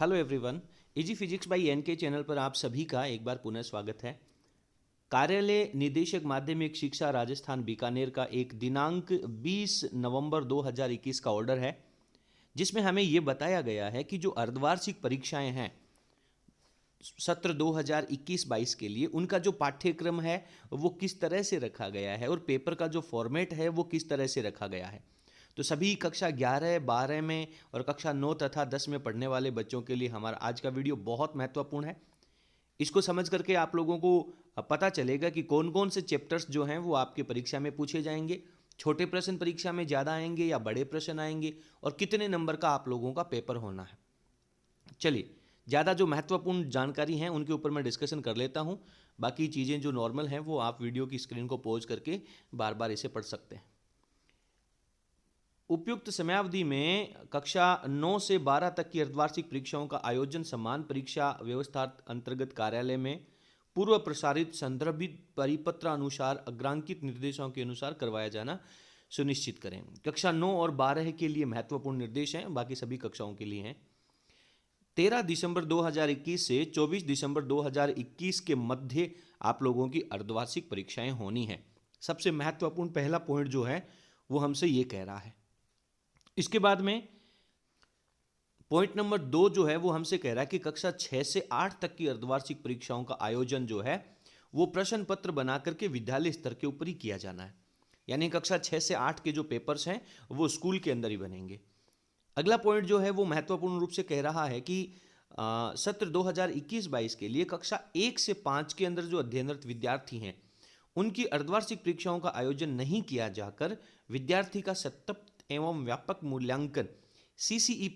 Hello everyone, easy physics by NK channel पर आप सभी का एक बार पुनः स्वागत है। कार्यालय निदेशक माध्यमिक शिक्षा राजस्थान बीकानेर का एक दिनांक 20 नवंबर 2021 का ऑर्डर है, जिसमें हमें ये बताया गया है कि जो अर्धवार्षिक परीक्षाएं हैं सत्र 2021-22 के लिए, उनका जो पाठ्यक्रम है वो किस तरह से रखा गया है और पेपर का जो फॉर्मेट है वो किस तरह से रखा गया है। तो सभी कक्षा 11, 12 में और कक्षा 9 तथा 10 में पढ़ने वाले बच्चों के लिए हमारा आज का वीडियो बहुत महत्वपूर्ण है। इसको समझ करके आप लोगों को पता चलेगा कि कौन कौन से चैप्टर्स जो हैं वो आपके परीक्षा में पूछे जाएंगे, छोटे प्रश्न परीक्षा में ज़्यादा आएंगे या बड़े प्रश्न आएंगे, और कितने नंबर का आप लोगों का पेपर होना है। चलिए, ज़्यादा जो महत्वपूर्ण जानकारी हैं उनके ऊपर मैं डिस्कशन कर लेता हूँ। बाकी चीज़ें जो नॉर्मल हैं वो आप वीडियो की स्क्रीन को पॉज करके बार बार इसे पढ़ सकते हैं। उपयुक्त समयावधि में कक्षा 9 से 12 तक की अर्धवार्षिक परीक्षाओं का आयोजन समान परीक्षा व्यवस्था अंतर्गत कार्यालय में पूर्व प्रसारित संदर्भित परिपत्र अनुसार अग्रांकित निर्देशों के अनुसार करवाया जाना सुनिश्चित करें। कक्षा 9 और 12 के लिए महत्वपूर्ण निर्देश हैं, बाकी सभी कक्षाओं के लिए हैं। 13 दिसंबर 2021 से 24 दिसंबर 2021 के मध्य आप लोगों की अर्धवार्षिक परीक्षाएं होनी हैं। सबसे महत्वपूर्ण पहला पॉइंट जो है वो हमसे ये कह रहा है। इसके बाद में पॉइंट नंबर 2 जो है वो हमसे कह रहा है कि कक्षा 6 से 8 तक की अर्धवार्षिक परीक्षाओं का आयोजन जो है वो प्रश्न पत्र बना करके विद्यालय स्तर के ऊपर ही किया जाना है। यानी कक्षा 6 से 8 के जो पेपर्स हैं वो स्कूल के अंदर ही बनेंगे। अगला पॉइंट जो है वो महत्वपूर्ण रूप से कह रहा है कि सत्र 2021-22 के लिए कक्षा 1 से 5 के अंदर जो अध्ययनरत विद्यार्थी हैं उनकी अर्धवार्षिक परीक्षाओं का आयोजन नहीं किया जाकर विद्यार्थी का सतत एवं व्यापक मूल्यांकन सीसीई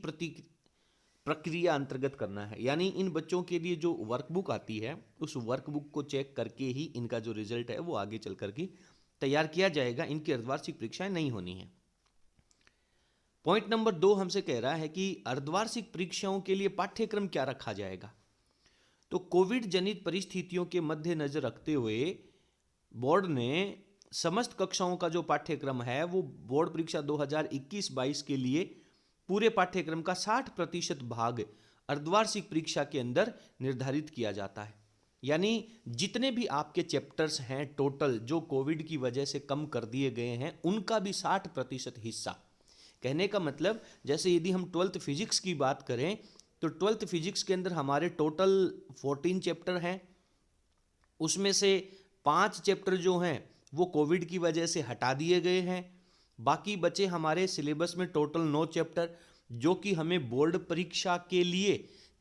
प्रक्रिया अंतर्गत करना है। यानी इन बच्चों के लिए जो वर्कबुक आती है उस वर्कबुक को चेक करके ही इनका जो रिजल्ट है वो आगे चल करके तैयार किया जाएगा। इनकी अर्धवार्षिक परीक्षाएं नहीं होनी है। पॉइंट नंबर 2 हमसे कह रहा है कि अर्धवार्षिक परीक्षाओं के लिए पाठ्यक्रम क्या रखा जाएगा। तो कोविड जनित परिस्थितियों के मद्देनजर रखते हुए बोर्ड ने समस्त कक्षाओं का जो पाठ्यक्रम है वो बोर्ड परीक्षा 2021-22 के लिए पूरे पाठ्यक्रम का 60% भाग अर्धवार्षिक परीक्षा के अंदर निर्धारित किया जाता है। यानी जितने भी आपके चैप्टर्स हैं टोटल जो कोविड की वजह से कम कर दिए गए हैं उनका भी 60% हिस्सा। कहने का मतलब जैसे यदि हम 12th फिजिक्स की बात करें तो 12th फिजिक्स के अंदर हमारे टोटल 14 चैप्टर हैं, उसमें से 5 चैप्टर जो हैं वो कोविड की वजह से हटा दिए गए हैं। बाकी बचे हमारे सिलेबस में टोटल 9 चैप्टर जो कि हमें बोर्ड परीक्षा के लिए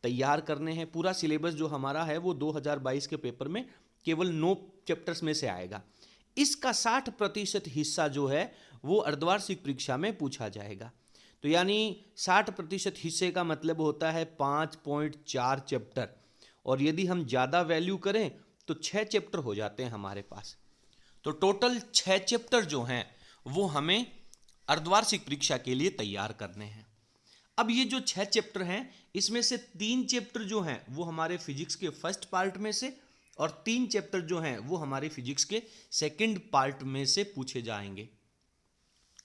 तैयार करने हैं। पूरा सिलेबस जो हमारा है वो 2022 के पेपर में केवल 9 चैप्टर्स में से आएगा। इसका 60% हिस्सा जो है वो अर्धवार्षिक परीक्षा में पूछा जाएगा। तो यानी 60% हिस्से का मतलब होता है 5.4 चैप्टर, और यदि हम ज़्यादा वैल्यू करें तो 6 चैप्टर हो जाते हैं हमारे पास। तो टोटल 6 चैप्टर जो हैं वो हमें अर्धवार्षिक परीक्षा के लिए तैयार करने हैं। अब ये जो 6 चैप्टर हैं इसमें से 3 चैप्टर जो हैं वो हमारे फिजिक्स के फर्स्ट पार्ट में से और 3 चैप्टर जो हैं वो हमारे फिजिक्स के सेकंड पार्ट में से पूछे जाएंगे।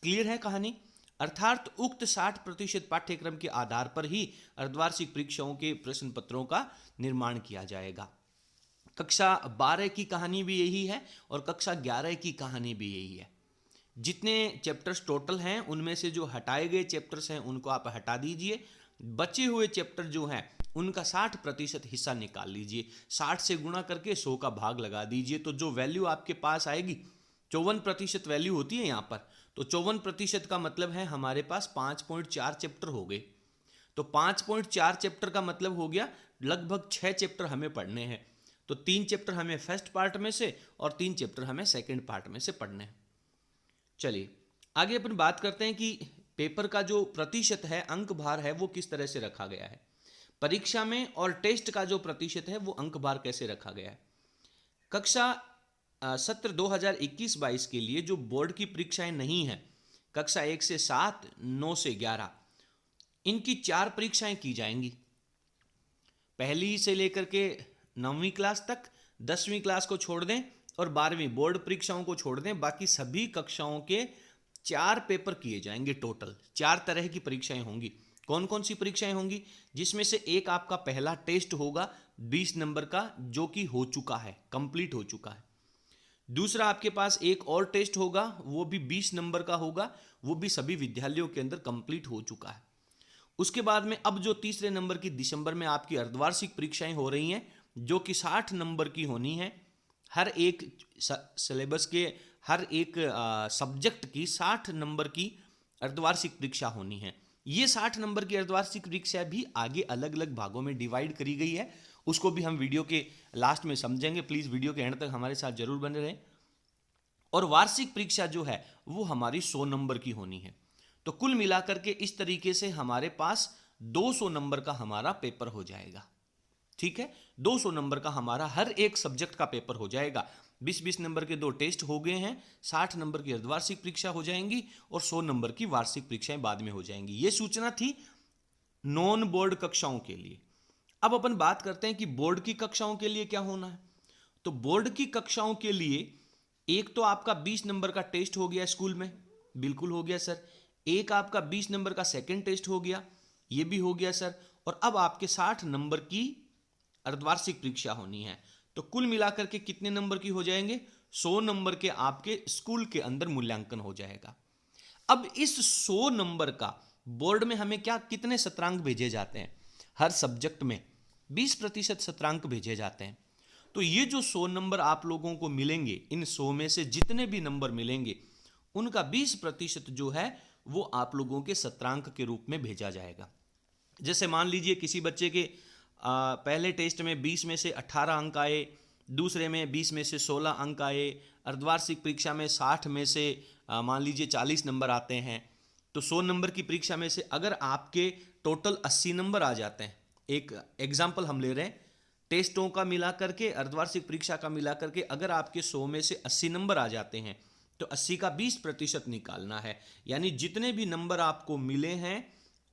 क्लियर है कहानी? अर्थात उक्त 60% पाठ्यक्रम के आधार पर ही अर्धवार्षिक परीक्षाओं के प्रश्न पत्रों का निर्माण किया जाएगा। कक्षा 12 की कहानी भी यही है और कक्षा 11 की कहानी भी यही है। जितने चैप्टर्स टोटल हैं उनमें से जो हटाए गए चैप्टर्स हैं उनको आप हटा दीजिए। बचे हुए चैप्टर जो हैं उनका 60% हिस्सा निकाल लीजिए। 60 से गुणा करके 100 का भाग लगा दीजिए। तो जो वैल्यू आपके पास आएगी 54% वैल्यू होती है यहाँ पर। तो 54% का मतलब है हमारे पास 5.4 चैप्टर हो गए। तो 5.4 चैप्टर का मतलब हो गया लगभग 6 चैप्टर हमें पढ़ने हैं। तो 3 चैप्टर हमें फर्स्ट पार्ट में से और 3 चैप्टर हमें सेकंड पार्ट में से पढ़ने हैं। चलिए आगे अपन बात करते हैं कि पेपर का जो प्रतिशत है, अंक भार है, वो किस तरह से रखा गया है। परीक्षा में और टेस्ट का जो प्रतिशत है वो अंक भार कैसे रखा गया है। कक्षा सत्र 2021-22 के लिए जो बोर्ड की परीक्षाएं नहीं हैं, कक्षा 1 से 7, 9 से 11, इनकी 4 परीक्षाएं की जाएंगी। पहली से लेकर के 9वीं क्लास तक, 10वीं क्लास को छोड़ दें और 12वीं बोर्ड परीक्षाओं को छोड़ दें, बाकी सभी कक्षाओं के 4 पेपर किए जाएंगे। टोटल 4 तरह की परीक्षाएं होंगी। कौन कौन सी परीक्षाएं होंगी? जिसमें से एक आपका पहला टेस्ट होगा 20 नंबर का, जो कि हो चुका है, कंप्लीट हो चुका है। दूसरा आपके पास एक और टेस्ट होगा, वो भी 20 नंबर का होगा, वो भी सभी विद्यालयों के अंदर कंप्लीट हो चुका है। उसके बाद में अब जो तीसरे नंबर की दिसंबर में आपकी अर्धवार्षिक परीक्षाएं हो रही हैं, जो कि 60 नंबर की होनी है। हर एक सिलेबस के हर एक सब्जेक्ट की 60 नंबर की अर्धवार्षिक परीक्षा होनी है। ये 60 नंबर की अर्धवार्षिक परीक्षा भी आगे अलग अलग भागों में डिवाइड करी गई है, उसको भी हम वीडियो के लास्ट में समझेंगे। प्लीज वीडियो के एंड तक हमारे साथ जरूर बने रहें। और वार्षिक परीक्षा जो है वो हमारी 100 नंबर की होनी है। तो कुल मिलाकर के इस तरीके से हमारे पास 200 नंबर का हमारा पेपर हो जाएगा। ठीक है, 200 नंबर का हमारा हर एक सब्जेक्ट का पेपर हो जाएगा। 20-20 नंबर के 2 टेस्ट हो गए हैं, 60 नंबर की अर्धवार्षिक परीक्षा हो जाएंगी और 100 नंबर की वार्षिक परीक्षाएं बाद में हो जाएंगी। ये सूचना थी नॉन बोर्ड कक्षाओं के लिए। अब अपन बात करते हैं कि बोर्ड की कक्षाओं के लिए क्या होना है। तो बोर्ड की कक्षाओं के लिए एक तो आपका 20 नंबर का टेस्ट हो गया स्कूल में, बिल्कुल हो गया सर। एक आपका 20 नंबर का सेकंड टेस्ट हो गया, ये भी हो गया सर। और अब आपके 60 नंबर की अर्धवार्षिक परीक्षा होनी है। तो कुल मिलाकर के कितने नंबर की हो जाएंगे? 100 नंबर के आपके स्कूल के अंदर मूल्यांकन हो जाएगा। अब इस 100 नंबर का बोर्ड में हमें क्या कितने सत्रांक भेजे जाते हैं? हर सब्जेक्ट में 20% सत्रांक भेजे जाते हैं। तो ये जो 100 नंबर आप लोगों को मिलेंगे, इन 100 में से जितने भी नंबर मिलेंगे उनका 20% जो है वो आप लोगों के सत्रांक के रूप में भेजा जाएगा। जैसे मान लीजिए किसी बच्चे के पहले टेस्ट में 20 में से 18 अंक आए, दूसरे में 20 में से 16 अंक आए, अर्धवार्षिक परीक्षा में 60 में से मान लीजिए 40 नंबर आते हैं। तो 100 नंबर की परीक्षा में से अगर आपके टोटल 80 नंबर आ जाते हैं, एक एग्जाम्पल हम ले रहे हैं, टेस्टों का मिला करके, अर्धवार्षिक परीक्षा का मिला करके अगर आपके 100 में से 80 नंबर आ जाते हैं तो 80 का 20% निकालना है। यानी जितने भी नंबर आपको मिले हैं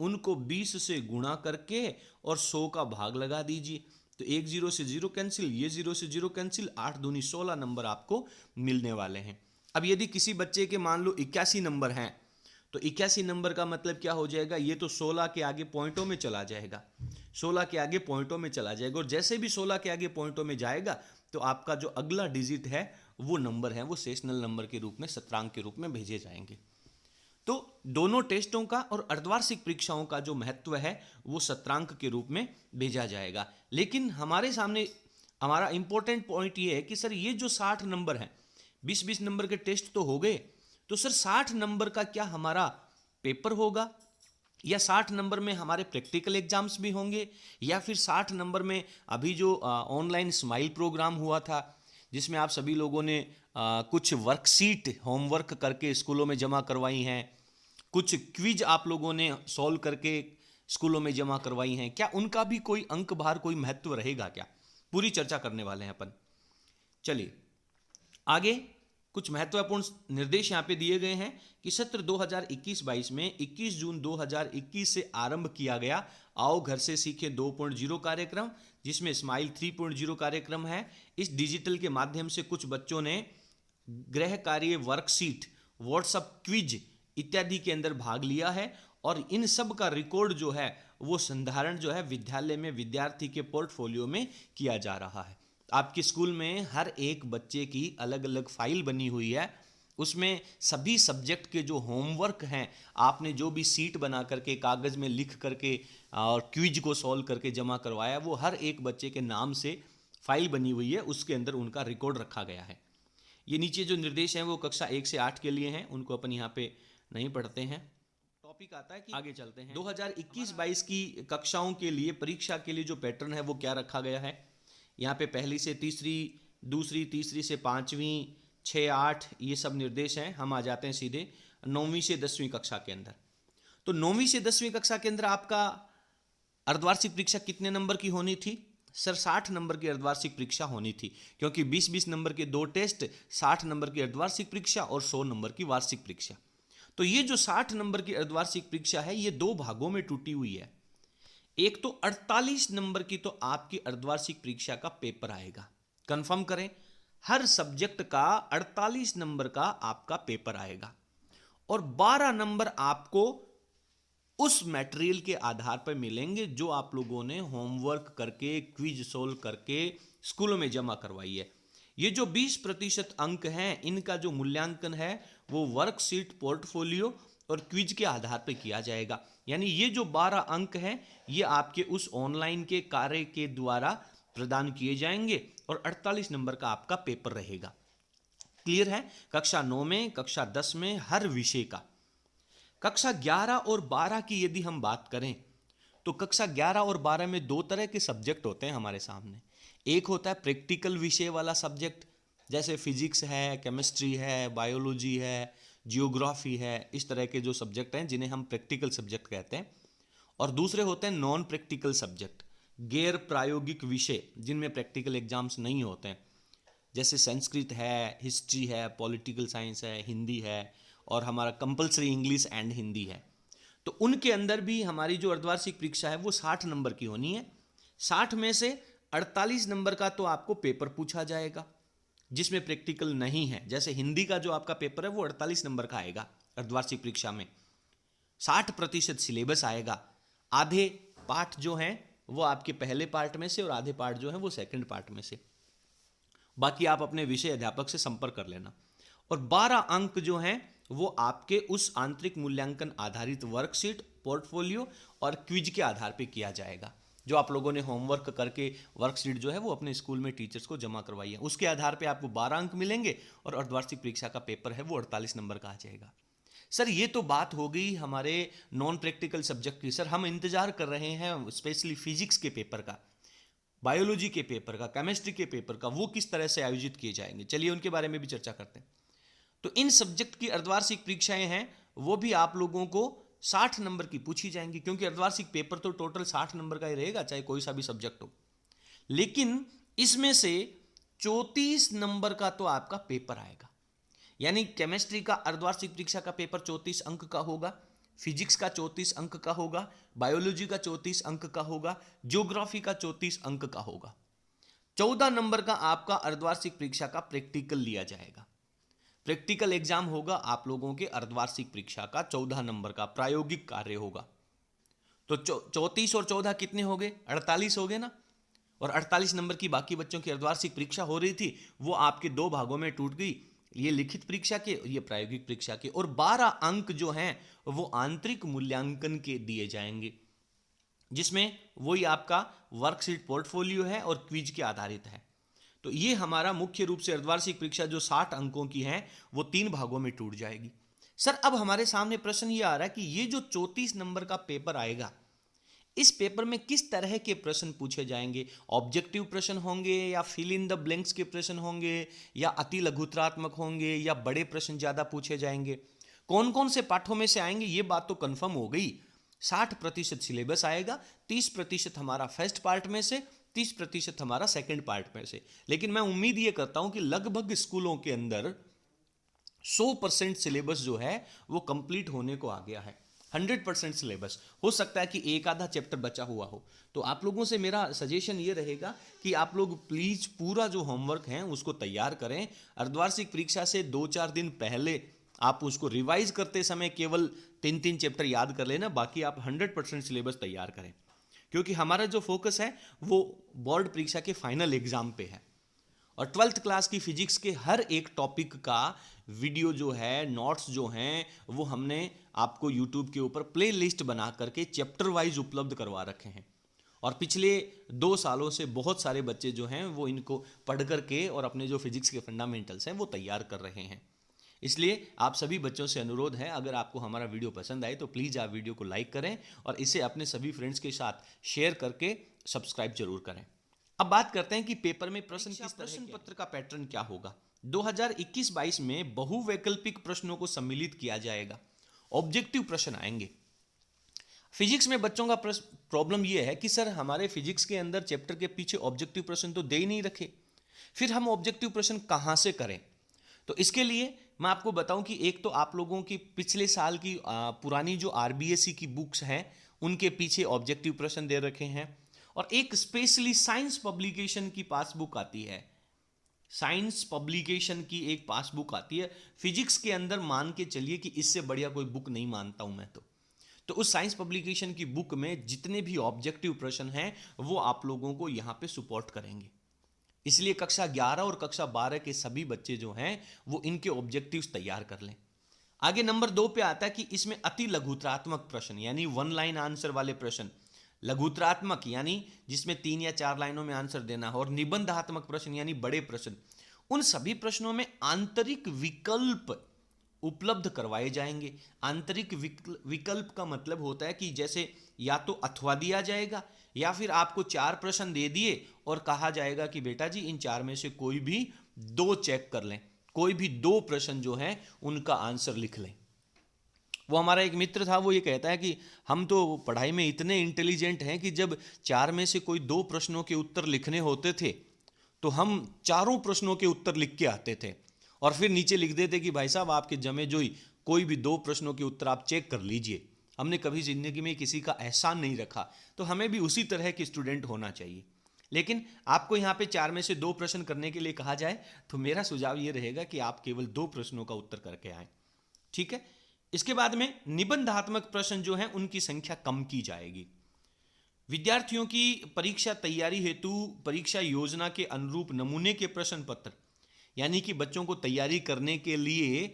उनको 20 से गुणा करके और 100 का भाग लगा दीजिए। तो एक 0 से 0 कैंसिल, ये 0 से 0 कैंसिल, 8 दूनी 16 नंबर आपको मिलने वाले हैं। अब यदि किसी बच्चे के मान लो 81 नंबर हैं, तो 81 नंबर का मतलब क्या हो जाएगा? ये तो 16 के आगे पॉइंटों में चला जाएगा, 16 के आगे पॉइंटों में चला जाएगा। और जैसे भी 16 के आगे पॉइंटों में जाएगा तो आपका जो अगला डिजिट है वो नंबर है, वो सेशनल नंबर के रूप में, सत्रांक के रूप में भेजे जाएंगे। तो दोनों टेस्टों का और अर्धवार्षिक परीक्षाओं का जो महत्व है वो सत्रांक के रूप में भेजा जाएगा। लेकिन हमारे सामने हमारा इंपॉर्टेंट पॉइंट ये है कि सर ये जो 60 नंबर है, 20-20 नंबर के टेस्ट तो हो गए, तो सर 60 नंबर का क्या हमारा पेपर होगा, या 60 नंबर में हमारे प्रैक्टिकल एग्जाम्स भी होंगे, या फिर 60 नंबर में अभी जो ऑनलाइन स्माइल प्रोग्राम हुआ था जिसमें आप सभी लोगों ने कुछ वर्कशीट होमवर्क करके स्कूलों में जमा करवाई हैं, कुछ क्विज आप लोगों ने सॉल्व करके स्कूलों में जमा करवाई हैं, क्या उनका भी कोई अंक भार, कोई महत्व रहेगा क्या? पूरी चर्चा करने वाले हैं अपन। चलिए आगे कुछ महत्वपूर्ण निर्देश यहाँ पे दिए गए हैं कि सत्र 2021-22 में 21 जून 2021 से आरंभ किया गया आओ घर से सीखे 2.0 कार्यक्रम, जिसमें स्माइल 3.0 कार्यक्रम है। इस डिजिटल के माध्यम से कुछ बच्चों ने गृह कार्य, वर्कशीट, व्हाट्सएप क्विज इत्यादि के अंदर भाग लिया है और इन सब का रिकॉर्ड जो है वो संधारण जो है विद्यालय में विद्यार्थी के पोर्टफोलियो में किया जा रहा है। आपके स्कूल में हर एक बच्चे की अलग अलग फाइल बनी हुई है, उसमें सभी सब्जेक्ट के जो होमवर्क हैं, आपने जो भी सीट बना करके कागज़ में लिख करके और क्विज को सॉल्व करके जमा करवाया, वो हर एक बच्चे के नाम से फाइल बनी हुई है, उसके अंदर उनका रिकॉर्ड रखा गया है। ये नीचे जो निर्देश हैं वो कक्षा 1 से 8 के लिए हैं, उनको अपन यहाँ पे नहीं पढ़ते हैं। टॉपिक आता है कि आगे चलते हैं। 2021-22 की कक्षाओं के लिए परीक्षा के लिए जो पैटर्न है वो क्या रखा गया है। यहाँ पे पहली से तीसरी, दूसरी तीसरी से पाँचवीं, 6, 8 ये सब निर्देश हैं। हम आ जाते हैं सीधे 9वीं से 10वीं कक्षा के अंदर। तो 9वीं से 10वीं कक्षा के अंदर आपका अर्धवार्षिक परीक्षा कितने नंबर की होनी थी? सर 60 नंबर की अर्धवार्षिक परीक्षा होनी थी, क्योंकि 20-20 नंबर के 2 टेस्ट, 60 नंबर की अर्धवार्षिक परीक्षा और 100 नंबर की वार्षिक परीक्षा। तो ये जो 60 नंबर की अर्धवार्षिक परीक्षा है ये 2 भागों में टूटी हुई है। एक तो 48 नंबर की तो आपकी अर्धवार्षिक परीक्षा का पेपर आएगा, कंफर्म करें, हर सब्जेक्ट का 48 नंबर का आपका पेपर आएगा और 12 नंबर आपको उस मटेरियल के आधार पर मिलेंगे जो आप लोगों ने होमवर्क करके क्विज सोल्व करके स्कूलों में जमा करवाई है। ये जो 20% अंक हैं इनका जो मूल्यांकन है वो वर्कशीट, पोर्टफोलियो और क्विज के आधार पर किया जाएगा। यानी ये जो 12 अंक हैं ये आपके उस ऑनलाइन के कार्य के द्वारा प्रदान किए जाएंगे और 48 नंबर का आपका पेपर रहेगा। क्लियर है? कक्षा 9 में, कक्षा 10 में, हर विषय का। कक्षा 11 और 12 की यदि हम बात करें तो कक्षा 11 और 12 में दो तरह के सब्जेक्ट होते हैं हमारे सामने। एक होता है प्रैक्टिकल विषय वाला सब्जेक्ट, जैसे फिजिक्स है, केमिस्ट्री है, बायोलॉजी है, जियोग्राफी है, इस तरह के जो सब्जेक्ट हैं जिन्हें हम प्रैक्टिकल सब्जेक्ट कहते हैं। और दूसरे होते हैं नॉन प्रैक्टिकल सब्जेक्ट, गैर प्रायोगिक विषय जिनमें प्रैक्टिकल एग्जाम्स नहीं होते हैं, जैसे संस्कृत है, हिस्ट्री है, पॉलिटिकल साइंस है, हिंदी है और हमारा कंपलसरी इंग्लिश एंड हिंदी है। तो उनके अंदर भी हमारी जो अर्धवार्षिक परीक्षा है वो 60 नंबर की होनी है। 60 में से 48 नंबर का तो आपको पेपर पूछा जाएगा जिसमें प्रैक्टिकल नहीं है। जैसे हिंदी का जो आपका पेपर है वो 48 नंबर का आएगा अर्धवार्षिक परीक्षा में। 60% सिलेबस आएगा। आधे पार्ट जो हैं वो आपके पहले पार्ट में से और आधे पार्ट जो है वो सेकंड पार्ट में से। बाकी आप अपने विषय अध्यापक से संपर्क कर लेना। और 12 अंक जो हैं वो आपके उस आंतरिक मूल्यांकन आधारित वर्कशीट, पोर्टफोलियो और क्विज के आधार पे किया जाएगा। जो आप लोगों ने होमवर्क करके वर्कशीट जो है वो अपने स्कूल में टीचर्स को जमा करवाई है, उसके आधार पे आपको 12 अंक मिलेंगे और अर्धवार्षिक परीक्षा का पेपर है वो 48 नंबर का आ जाएगा। सर ये तो बात हो गई हमारे नॉन प्रैक्टिकल सब्जेक्ट की। सर हम इंतजार कर रहे हैं स्पेशली फिजिक्स के पेपर का, बायोलॉजी के पेपर का, केमिस्ट्री के पेपर का, वो किस तरह से आयोजित किए जाएंगे। चलिए उनके बारे में भी चर्चा करते हैं। तो इन सब्जेक्ट की अर्धवार्षिक परीक्षाएं हैं वो भी आप लोगों को 60 नंबर की पूछी जाएंगी, क्योंकि अर्धवार्षिक पेपर तो टोटल 60 नंबर का ही रहेगा चाहे कोई सा भी सब्जेक्ट हो। लेकिन इसमें से 34 नंबर का तो आपका पेपर आएगा। यानी केमिस्ट्री का अर्धवार्षिक परीक्षा का पेपर 34 अंक का होगा, फिजिक्स का 34 अंक का होगा, बायोलॉजी का 34 अंक का होगा, ज्योग्राफी का 34 अंक का होगा। 14 नंबर का आपका अर्धवार्षिक परीक्षा का प्रैक्टिकल लिया जाएगा। प्रैक्टिकल एग्जाम होगा आप लोगों के अर्धवार्षिक परीक्षा का 14 नंबर का प्रायोगिक कार्य होगा। तो 34 और 14 कितने हो गए? 48 हो गए ना। और 48 नंबर की बाकी बच्चों की अर्धवार्षिक परीक्षा हो रही थी वो आपके दो भागों में टूट गई, ये लिखित परीक्षा के, ये प्रायोगिक परीक्षा के। और 12 अंक जो हैं वो आंतरिक मूल्यांकन के दिए जाएंगे, जिसमें वही आपका वर्कशीट, पोर्टफोलियो है और क्विज के आधारित है। तो ये हमारा मुख्य रूप से अर्धवार्षिक परीक्षा जो 60 अंकों की है वो 3 भागों में टूट जाएगी। सर अब हमारे सामने प्रश्न ये आ रहा है कि ये जो 34 नंबर का पेपर आएगा, इस पेपर में किस तरह के प्रश्न पूछे जाएंगे? ऑब्जेक्टिव प्रश्न होंगे या फिल इन द ब्लैंक्स के प्रश्न होंगे या अति लघुत्रात्मक होंगे या बड़े प्रश्न ज्यादा पूछे जाएंगे? कौन कौन से पाठों में से आएंगे ये बात तो कंफर्म हो गई। 60% सिलेबस आएगा, 30% हमारा फर्स्ट पार्ट में से, 30% हमारा सेकंड पार्ट में से। लेकिन मैं उम्मीद ये करता हूं कि लगभग स्कूलों के अंदर 100% सिलेबस जो है वो कंप्लीट होने को आ गया है। 100% सिलेबस। हो सकता है कि एक आधा चैप्टर बचा हुआ हो। तो आप लोगों से मेरा सजेशन ये रहेगा कि आप लोग प्लीज पूरा जो होमवर्क है उसको तैयार करें। अर्धवार्षिक परीक्षा से 2-4 दिन पहले आप उसको रिवाइज करते समय केवल 3-3 चैप्टर याद कर लेना, बाकी आप 100% सिलेबस तैयार करें, क्योंकि हमारा जो फोकस है वो बोर्ड परीक्षा के फाइनल एग्जाम पे है। और 12th क्लास की फिजिक्स के हर एक टॉपिक का वीडियो जो है, नोट्स जो हैं, वो हमने आपको यूट्यूब के ऊपर प्ले लिस्ट बना करके चैप्टर वाइज उपलब्ध करवा रखे हैं। और पिछले 2 सालों से बहुत सारे बच्चे जो हैं वो इनको पढ़ करके और अपने जो फिजिक्स के फंडामेंटल्स हैं वो तैयार कर रहे हैं। इसलिए आप सभी बच्चों से अनुरोध है, अगर आपको हमारा वीडियो पसंद आए तो प्लीज़ आप वीडियो को लाइक करें और इसे अपने सभी फ्रेंड्स के साथ शेयर करके सब्सक्राइब जरूर करें। अब बात करते हैं कि पेपर में प्रश्न पत्र का पैटर्न क्या होगा। 2021-22 में बहुवैकल्पिक प्रश्नों को सम्मिलित किया जाएगा, ऑब्जेक्टिव प्रश्न आएंगे। फिजिक्स में बच्चों का प्रॉब्लम यह है कि सर हमारे फिजिक्स के अंदर चैप्टर के पीछे ऑब्जेक्टिव प्रश्न तो दे ही नहीं रखे, फिर हम ऑब्जेक्टिव प्रश्न कहां से करें? तो इसके लिए मैं आपको बताऊं कि एक तो आप लोगों की पिछले साल की पुरानी जो आरबीएसई की बुक्स हैं उनके पीछे ऑब्जेक्टिव प्रश्न दे रखे हैं, और एक स्पेशली साइंस पब्लिकेशन की पासबुक आती है। साइंस पब्लिकेशन की एक पासबुक आती है फिजिक्स के अंदर, मान के चलिए कि इससे बढ़िया कोई बुक नहीं मानता हूं मैं। तो उस साइंस पब्लिकेशन की बुक में जितने भी ऑब्जेक्टिव प्रश्न हैं वो आप लोगों को यहां पे सपोर्ट करेंगे। इसलिए कक्षा 11 और कक्षा 12 के सभी बच्चे जो हैं वो इनके ऑब्जेक्टिव्स तैयार कर लें। आगे नंबर 2 पे आता है कि इसमें अति लघुत्रात्मक प्रश्न यानी 1 लाइन आंसर वाले प्रश्न, लघुत्रात्मक यानी जिसमें 3 या 4 लाइनों में आंसर देना हो, और निबंधात्मक प्रश्न यानी बड़े प्रश्न, उन सभी प्रश्नों में आंतरिक विकल्प उपलब्ध करवाए जाएंगे। आंतरिक विकल्प का मतलब होता है कि जैसे या तो अथवा दिया जाएगा या फिर आपको 4 प्रश्न दे दिए और कहा जाएगा कि बेटा जी इन 4 में से कोई भी 2 चेक कर लें, कोई भी 2 प्रश्न जो हैं उनका आंसर लिख लें। वो हमारा एक मित्र था, वो ये कहता है कि हम तो पढ़ाई में इतने इंटेलिजेंट हैं कि जब 4 में से कोई 2 प्रश्नों के उत्तर लिखने होते थे तो हम चारों प्रश्नों के उत्तर लिख के आते थे और फिर नीचे लिख देते कि भाई साहब आपके जमे जोई कोई भी 2 प्रश्नों के उत्तर आप चेक कर लीजिए। हमने कभी जिंदगी में किसी का एहसान नहीं रखा, तो हमें भी उसी तरह के स्टूडेंट होना चाहिए। लेकिन आपको यहाँ पे 4 में से 2 प्रश्न करने के लिए कहा जाए तो मेरा सुझाव ये रहेगा कि आप केवल 2 प्रश्नों का उत्तर करके आए, ठीक है। इसके बाद में निबंधात्मक प्रश्न जो हैं उनकी संख्या कम की जाएगी। विद्यार्थियों की परीक्षा तैयारी हेतु परीक्षा योजना के अनुरूप नमूने के प्रश्न पत्र, यानी कि बच्चों को तैयारी करने के लिए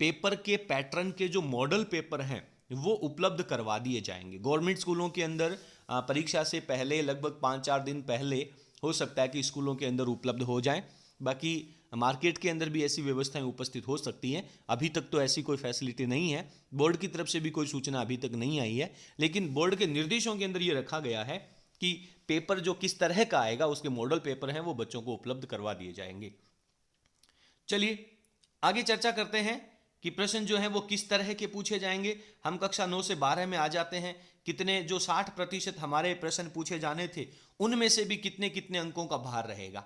पेपर के पैटर्न के जो मॉडल पेपर हैं वो उपलब्ध करवा दिए जाएंगे। गवर्नमेंट स्कूलों के अंदर परीक्षा से पहले लगभग 5-4 दिन पहले हो सकता है कि स्कूलों के अंदर उपलब्ध हो जाएं। बाकी मार्केट के अंदर भी ऐसी व्यवस्थाएं उपस्थित हो सकती हैं। अभी तक तो ऐसी कोई फैसिलिटी नहीं है, बोर्ड की तरफ से भी कोई सूचना अभी तक नहीं आई है, लेकिन बोर्ड के निर्देशों के अंदर ये रखा गया है कि पेपर जो किस तरह का आएगा उसके मॉडल पेपर हैं वो बच्चों को उपलब्ध करवा दिए जाएंगे। चलिए आगे चर्चा करते हैं कि प्रश्न जो है वो किस तरह के पूछे जाएंगे। हम कक्षा 9 से 12 में आ जाते हैं। कितने जो 60% हमारे प्रश्न पूछे जाने थे उनमें से भी कितने कितने अंकों का भार रहेगा।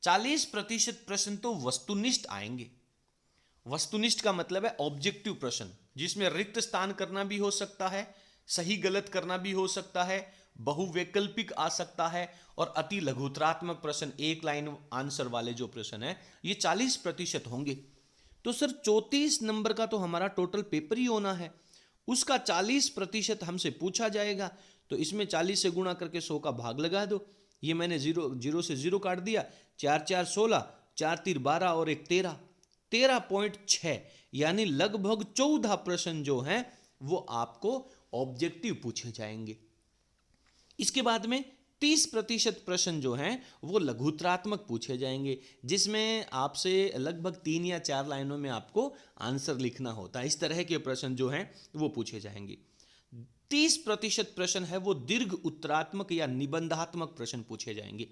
40% प्रश्न तो वस्तुनिष्ठ आएंगे। वस्तुनिष्ठ का मतलब है ऑब्जेक्टिव प्रश्न, जिसमें रिक्त स्थान करना भी हो सकता है, सही गलत करना भी हो सकता है, बहुवैकल्पिक आ सकता है, और अति लघुत्रात्मक प्रश्न 1 लाइन आंसर वाले जो प्रश्न है ये 40% होंगे। तो सर 34 नंबर का तो हमारा टोटल पेपर ही होना है, उसका 40% हमसे पूछा जाएगा। तो इसमें 40 से गुणा करके 100 का भाग लगा दो। ये मैंने 0 से 0 काट दिया, 4 4 16, 4 3 12 और 1 13, 13.6 यानी लगभग 14 प्रश्न जो हैं वो आपको ऑब्जेक्टिव पूछे जाएंगे। इसके बाद में 30% प्रश्न जो हैं वो लघुत्रात्मक पूछे जाएंगे, जिसमें आपसे लगभग 3 या 4 लाइनों में आपको आंसर लिखना होता है। इस तरह के प्रश्न जो हैं वो पूछे जाएंगे। 30% प्रश्न है वो दीर्घ उत्तरात्मक या निबंधात्मक प्रश्न पूछे जाएंगे,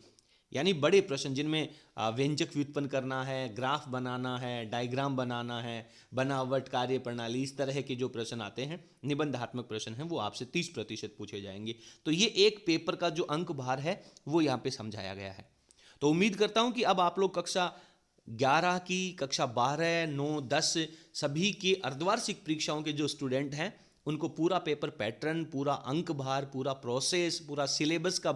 यानी बड़े प्रश्न जिनमें व्यंजक व्युत्पन्न करना है, ग्राफ बनाना है, डायग्राम बनाना है, बनावट, कार्य प्रणाली, इस तरह के जो प्रश्न आते हैं निबंधात्मक प्रश्न हैं वो आपसे 30% पूछे जाएंगे। तो ये एक पेपर का जो अंक भार है वो यहाँ पे समझाया गया है। तो उम्मीद करता हूँ कि अब आप लोग कक्षा 11 की, कक्षा 12, 9, 10 सभी की अर्धवार्षिक परीक्षाओं के जो स्टूडेंट हैं उनको पूरा पेपर पैटर्न, पूरा अंक भार, पूरा प्रोसेस, पूरा सिलेबस का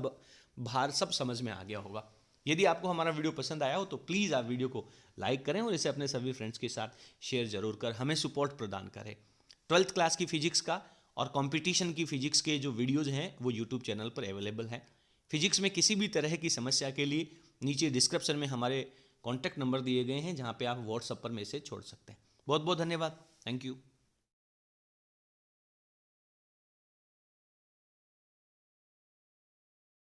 भार सब समझ में आ गया होगा। यदि आपको हमारा वीडियो पसंद आया हो तो प्लीज़ आप वीडियो को लाइक करें और इसे अपने सभी फ्रेंड्स के साथ शेयर जरूर कर हमें सपोर्ट प्रदान करें। 12th क्लास की फिजिक्स का और कंपटीशन की फिजिक्स के जो वीडियोज हैं वो यूट्यूब चैनल पर अवेलेबल हैं। फिजिक्स में किसी भी तरह की समस्या के लिए नीचे डिस्क्रिप्शन में हमारे कॉन्टैक्ट नंबर दिए गए हैं, जहाँ पे आप व्हाट्सएप पर मैसेज छोड़ सकते हैं। बहुत बहुत धन्यवाद। Thank you.